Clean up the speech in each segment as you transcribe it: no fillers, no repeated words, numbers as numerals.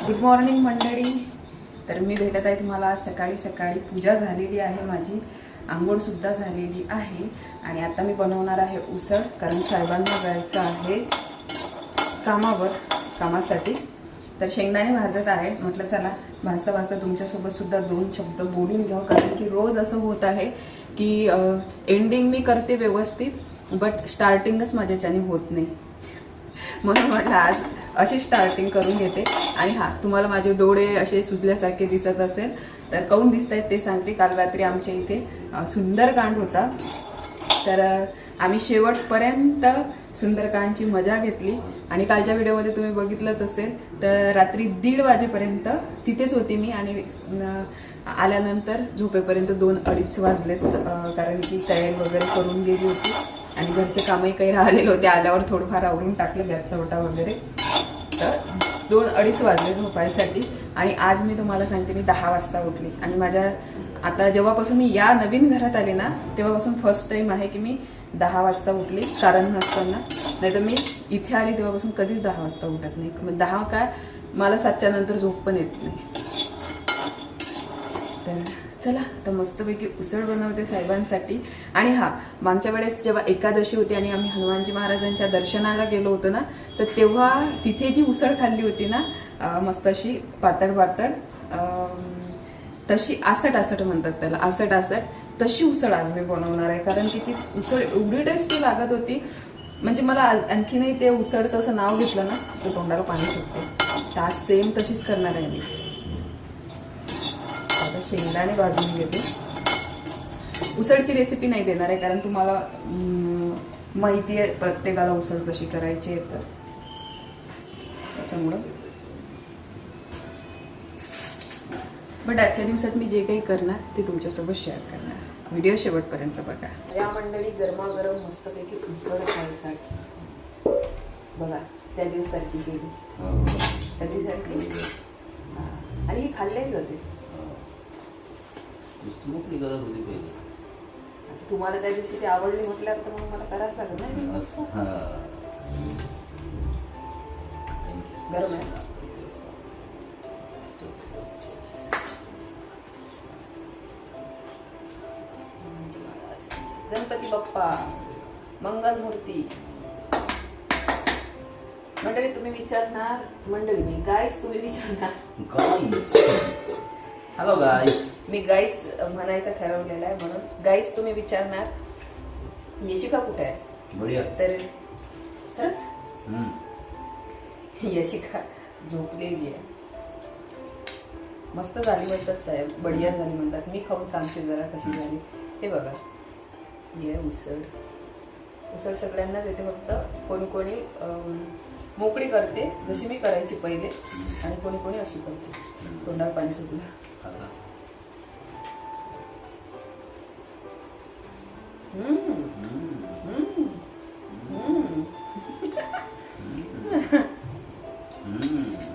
Good morning मंडळी. तर मी भेटत आहे तुम्हाला आज सकाळी सकाळी. पूजा झालेली आहे माझी, आंघोळसुद्धा झालेली आहे आणि आता मी बनवणार आहे उसळ. कारण साहेबांना जायचं आहे कामासाठी. तर शेंगदाणे भाजत आहे. म्हटलं चला भाजता भाजता तुमच्यासोबतसुद्धा 2 शब्द बोलून घ्यावं. कारण की रोज असं होत आहे की एंडिंग मी करते व्यवस्थित बट स्टार्टिंगच माझ्याच्याने होत नाही. म्हणून म्हटलं आज अशी स्टार्टिंग करून घेते. आणि हां, तुम्हाला माझे डोळे असे सुजल्यासारखे दिसत असेल तर काऊन दिसत आहेत ते सांगते. काल रात्री आमच्या इथे सुंदरकांड होता. तर आम्ही शेवटपर्यंत सुंदरकांडची मजा घेतली. आणि कालच्या व्हिडिओमध्ये तुम्ही बघितलंच असेल तर रात्री 1:30 वाजेपर्यंत तिथेच होती मी. आणि आल्यानंतर झोपेपर्यंत 2-2:30 वाजलेत. कारण की तयारी वगैरे करून गेली होती आणि घरचे कामही काही राहिलेले होते. आल्यावर थोडंफार आवरून टाकलं, गॅसचा ओटा वगैरे. तर 2-2:30 वाजले झोपायसाठी. आणि आज मी तुम्हाला सांगते मी 10 वाजता उठली. आणि माझ्या आता जेव्हापासून मी या नवीन घरात आले ना तेव्हापासून फर्स्ट टाईम आहे की मी 10 वाजता उठली. कारण नसताना, नाही तर मी इथे आली तेव्हापासून कधीच 10 वाजता उठत नाही. मग 10 काय, मला 7च्या नंतर झोप पण येत नाही. तर चला तर मस्तपैकी उसळ बनवते साहेबांसाठी. आणि हां, मागच्या वेळेस जेव्हा एकादशी होती आणि आम्ही हनुमानजी महाराजांच्या दर्शनाला गेलो होतो ना तर तेव्हा तिथे जी उसळ खाल्ली होती ना मस्त अशी पातळ तशी आसट म्हणतात त्याला, आसट तशी उसळ आज मी बनवणार आहे. कारण की ती उसळ एवढी टेस्टी लागत होती. म्हणजे मला आणखीनही ते उसळचं असं नाव घेतलं ना तर तोंडाला पाणी सुटतं. आज सेम तशीच करणार आहे मी. आता शेंगदाणे भाजून घेते. उसळची रेसिपी नाही देणार आहे कारण तुम्हाला माहिती आहे प्रत्येकाला उसळ कशी करायची आहे. तर त्याच्यामुळं बट आजच्या दिवसात मी जे काही करणार ते तुमच्यासोबत शेअर करणार. व्हिडिओ शेवटपर्यंत बघा. या मंडळी गरमागरम मस्तपैकी उसळ खायसाठी बघा त्या दिवसाची गेली, त्या दिवसाची गेली. आणि ही खाल्ल्याच जाते. तुम्हाला त्या दिवशी ती आवडली म्हटल्यावर तर मग मला करायच लागत नाही. गरम आहे. गणपती बाप्पा मंगल मूर्ती. मंडळी तुम्ही विचारणार, मंडळी नाही गाईस, तुम्ही विचारणार हॅलो गाईस. मी गाईस म्हणायचं ठरवलेलं आहे म्हणून गाईस तुम्ही विचारणार यशिका कुठे आहे. बढिया. तर खरंच यशिका झोपलेली आहे. मस्त झाली म्हणतात साहेब, बढिया झाली म्हणतात. मी खाऊन सांगते जरा कशी झाली. हे बघा, ये उसळ सगळ्यांनाच येते. फक्त कोणी कोणी मोकळी करते जशी मी करायची पहिले आणि कोणी कोणी अशी करते. तोंडात पाणी सुटलं.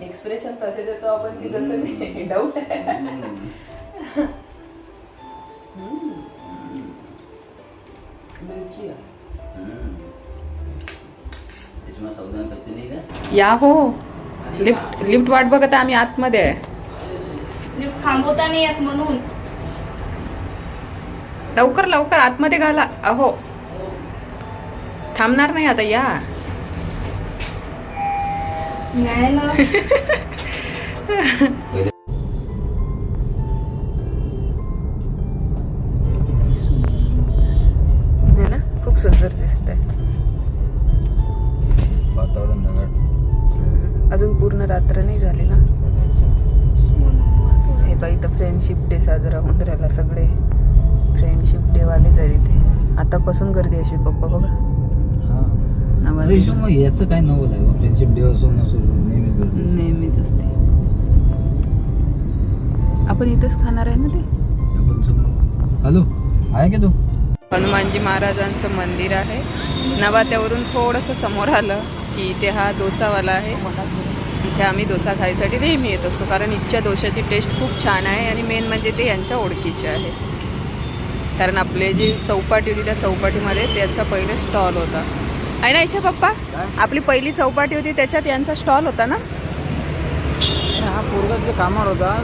एक्सप्रेशन तसे देतो आपण की जसं नाही. डाऊट आहे. या हो, लिफ्ट वाट बघत आम्ही आतमध्ये आहे. लिफ्ट थांबवता नाही येत म्हणून. लवकर आतमध्ये घाला. अहो थांबणार नाही आता, या. नाही ना. खूप सुंदर दिसत आहे. वातावरण अजून पूर्ण रात्र नाही झाली ना. हे बाई तर फ्रेंडशिप डे साजरा होऊन राहिला. सगळे फ्रेंडशिप डे वालेच आहे इथे. आतापासून गर्दी अशी पप्पा बघा. याचं काय नवल आहे. फ्रेंडशिप डे असो नसो नेहमीच असते. आपण इथेच खाणार आहे ना ते. हॅलो आहे की तू. हनुमानजी महाराजांचं मंदिर आहे. नवात्यावरून थोडंसं समोर आलं की इथे हा डोसावाला आहे. इथे आम्ही डोसा खायसाठी नेहमी येत असतो कारण इथच्या डोशाची टेस्ट खूप छान आहे. आणि मेन म्हणजे ते यांच्या ओळखीचे आहे. कारण आपले जी चौपाटी होती त्या चौपाटीमध्ये त्यांचा पहिले स्टॉल होता. आहे ना इच्छा पप्पा, आपली पहिली चौपाटी होती त्याच्यात यांचा स्टॉल होता ना. पोरगा तिथे कामावर होता,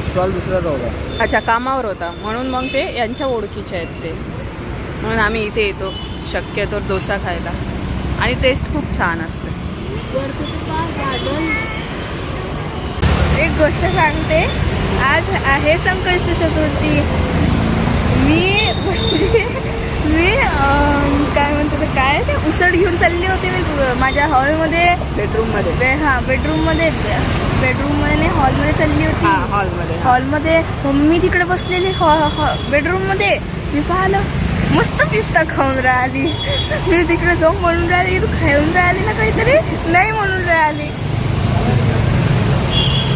स्टॉल दुसऱ्याचा होता. अच्छा, कामावर होता म्हणून मग ते यांच्या ओळखीचे आहेत ते, म्हणून आम्ही इथे येतो शक्यतो डोसा खायला आणि टेस्ट खूप छान असते. एक गोष्ट सांगते, आज आहे संकष्ट चतुर्थी. मी काय म्हणतो ते, काय ते उसळ घेऊन चालली होती मी माझ्या हॉलमध्ये, बेडरूममध्ये. हां बेडरूममध्ये नाही, हॉलमध्ये चालली होती. हॉलमध्ये मम्मी तिकडे बसलेली बेडरूममध्ये. मी पाहिलं मस्त पिस्ता खाऊन राहिली. मी तिकडे जाऊन म्हणून राहिली, तू खाऊन राहिली ना काहीतरी, नाही म्हणून राहिली.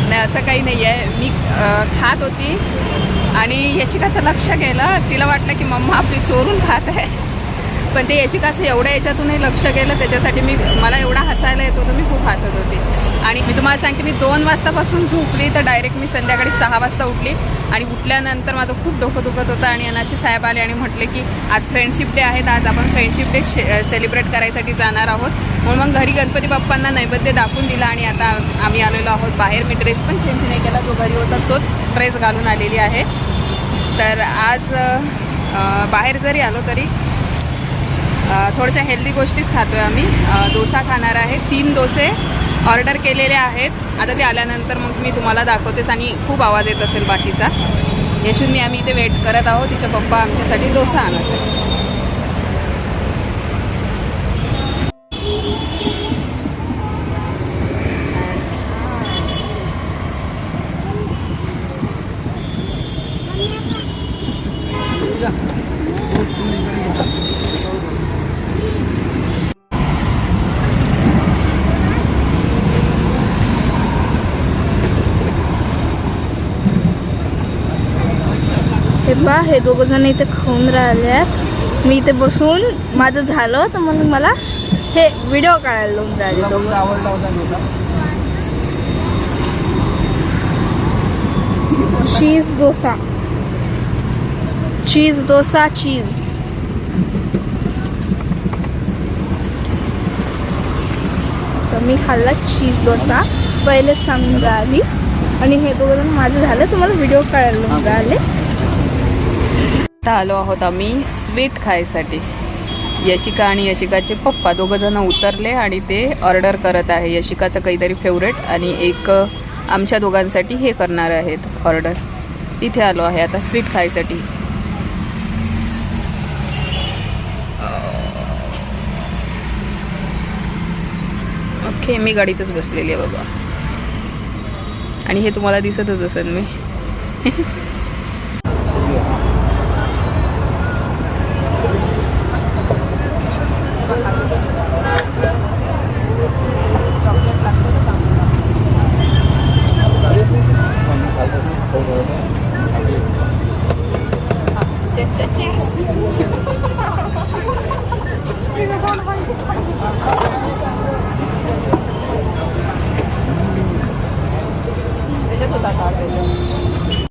नाही असं काही नाही आहे, मी खात होती आणि यशिकाचं लक्ष गेलं, तिला वाटलं की मम्मा आपली चोरून खात आहे, पण ते यशिकाचं एवढ्या याच्यातूनही लक्ष गेलं, त्याच्यासाठी मला एवढा हसायला येत होतं, मी खूप हसत होती. आणि मी तुम्हाला सांगते, मी 2 वाजतापासून झोपली तर डायरेक्ट मी संध्याकाळी 6 वाजता उठली आणि उठल्यानंतर माझं खूप डोकं दुखत होतं आणि अनाशी साहेब आले आणि म्हटले की आज फ्रेंडशिप डे आहेत, आज आपण फ्रेंडशिप डे सेलिब्रेट करायसाठी जाणार आहोत. म्हणून मग घरी गणपती बाप्पांना नैवेद्य दाखवून दिला आणि आता आम्ही आलेलो आहोत बाहेर. मी ड्रेस पण चेंज नाही केला, जो घरी होता तोच ड्रेस घालून आलेली आहे. तर आज बाहेर जरी आलो तरी थोड्याशा हेल्दी गोष्टीच खातो आहे आम्ही. डोसा खाणार आहे, 3 डोसे ऑर्डर केलेले आहेत. आता ते आल्यानंतर मग मी तुम्हाला दाखवतेच आणि खूप आवाज येत असेल बाकीचा. यशूंनी आम्ही इथे वेट करत आहोत, तिच्या पप्पा आमच्यासाठी डोसा आणत आहे. हे दोघं जण इथे खाऊन राहिले आहेत. मी इथे बसून माझं झालं तर मग मला हे व्हिडिओ काढायला लावून राहिले दोघं. आवडला होता डोसा. चीज डोसा, चीज डोसा, चीज. तर मी खाल्ला चीज डोसा, पहिलेच सांगून राहिली. आणि हे दोघं जण माझं झालं तर मला व्हिडिओ काढायला लावून राहिले. आता आलो आहोत आम्ही स्वीट खायसाठी. यशिका आणि यशिकाचे पप्पा दोघं जण उतरले आणि ते ऑर्डर करत आहे. यशिकाचं काहीतरी फेवरेट आणि एक आमच्या दोघांसाठी हे करणार आहेत ऑर्डर. इथे आलो आहे आता स्वीट खायसाठी. ओके, मी गाडीतच बसलेली आहे बाबा आणि हे तुम्हाला दिसतच असेल मी.